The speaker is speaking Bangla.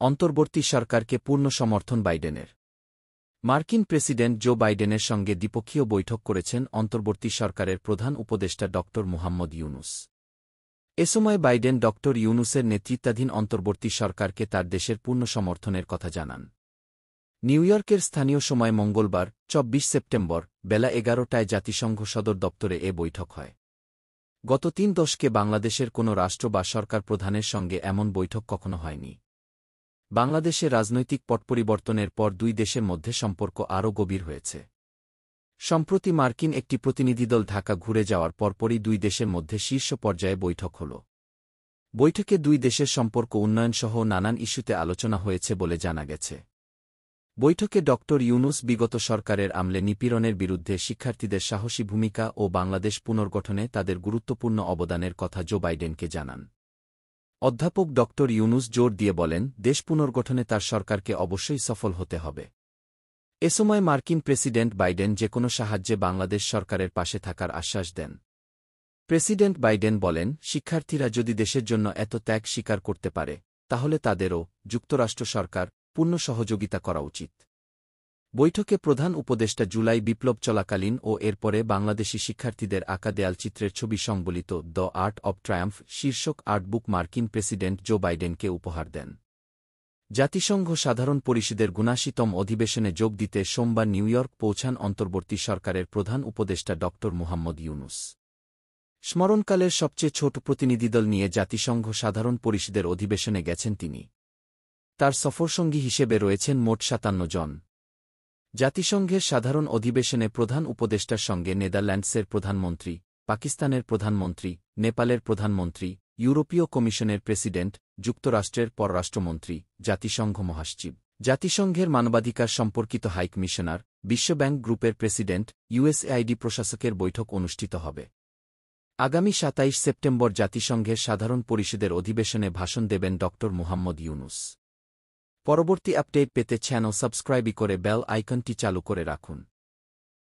অন্তর্বর্তী সরকারকে পূর্ণ সমর্থন বাইডেনের। মার্কিন প্রেসিডেন্ট জো বাইডেনের সঙ্গে দ্বিপক্ষীয় বৈঠক করেছেন অন্তর্বর্তী সরকারের প্রধান উপদেষ্টা ড মুহাম্মদ ইউনুস। এ সময় বাইডেন ড ইউনুসের নেতৃত্বাধীন অন্তর্বর্তী সরকারকে তার দেশের পূর্ণ সমর্থনের কথা জানান। নিউ ইয়র্কের স্থানীয় সময় মঙ্গলবার ২৪ সেপ্টেম্বর বেলা ১১টায় জাতিসংঘ সদর দপ্তরে এ বৈঠক হয়। গত ৩ দশকে বাংলাদেশের কোনো রাষ্ট্র বা সরকার প্রধানের সঙ্গে এমন বৈঠক কখনো হয়নি। বাংলাদেশে রাজনৈতিক পট পরিবর্তনের পর দুই দেশের মধ্যে সম্পর্ক আরও গভীর হয়েছে। সম্প্রতি মার্কিন একটি প্রতিনিধিদল ঢাকা ঘুরে যাওয়ার পরপরই দুই দেশের মধ্যে শীর্ষ পর্যায়ে বৈঠক হল। বৈঠকে দুই দেশের সম্পর্ক উন্নয়নসহ নানান ইস্যুতে আলোচনা হয়েছে বলে জানা গেছে। বৈঠকে ড ইউনুস বিগত সরকারের আমলে নিপীড়নের বিরুদ্ধে শিক্ষার্থীদের সাহসী ভূমিকা ও বাংলাদেশ পুনর্গঠনে তাদের গুরুত্বপূর্ণ অবদানের কথা জো বাইডেনকে জানান। অধ্যাপক ড ইউনুস জোর দিয়ে বলেন, দেশ পুনর্গঠনে তার সরকারকে অবশ্যই সফল হতে হবে। এ সময় মার্কিন প্রেসিডেন্ট বাইডেন যেকোনো সাহায্যে বাংলাদেশ সরকারের পাশে থাকার আশ্বাস দেন। প্রেসিডেন্ট বাইডেন বলেন, শিক্ষার্থীরা যদি দেশের জন্য এত ত্যাগ স্বীকার করতে পারে, তাহলে তাদেরও যুক্তরাষ্ট্র সরকার পূর্ণ সহযোগিতা করা উচিত। বৈঠকে প্রধান উপদেষ্টা জুলাই বিপ্লব চলাকালীন ও এরপরে বাংলাদেশি শিক্ষার্থীদের আঁকা দেয়ালচিত্রের ছবি সংবলিত দ্য আর্ট অব ট্রায়াম্ফ শীর্ষক আর্টবুক মার্কিন প্রেসিডেন্ট জো বাইডেনকে উপহার দেন। জাতিসংঘ সাধারণ পরিষদের ৭৯তম অধিবেশনে যোগ দিতে সোমবার নিউ ইয়র্ক পৌঁছান অন্তর্বর্তী সরকারের প্রধান উপদেষ্টা ড মুহাম্মদ ইউনুস। স্মরণকালের সবচেয়ে ছোট প্রতিনিধিদল নিয়ে জাতিসংঘ সাধারণ পরিষদের অধিবেশনে গেছেন তিনি। তার সফরসঙ্গী হিসেবে রয়েছেন মোট ৫৭ জন। জাতিসংঘের সাধারণ অধিবেশনে প্রধান উপদেষ্টার সঙ্গে নেদারল্যান্ডসের প্রধানমন্ত্রী, পাকিস্তানের প্রধানমন্ত্রী, নেপালের প্রধানমন্ত্রী, ইউরোপীয় কমিশনের প্রেসিডেন্ট, যুক্তরাষ্ট্রের পররাষ্ট্রমন্ত্রী, জাতিসংঘ মহাসচিব, জাতিসংঘের মানবাধিকার সম্পর্কিত হাইকমিশনার, বিশ্বব্যাংক গ্রুপের প্রেসিডেন্ট, ইউএসএআইডি প্রশাসকের বৈঠক অনুষ্ঠিত হবে। আগামী ২৭ সেপ্টেম্বর জাতিসংঘের সাধারণ পরিষদের অধিবেশনে ভাষণ দেবেন ড মুহাম্মদ ইউনুস। পরবর্তী আপডেট পেতে চ্যানেল সাবস্ক্রাইব করে বেল আইকনটি চালু করে রাখুন।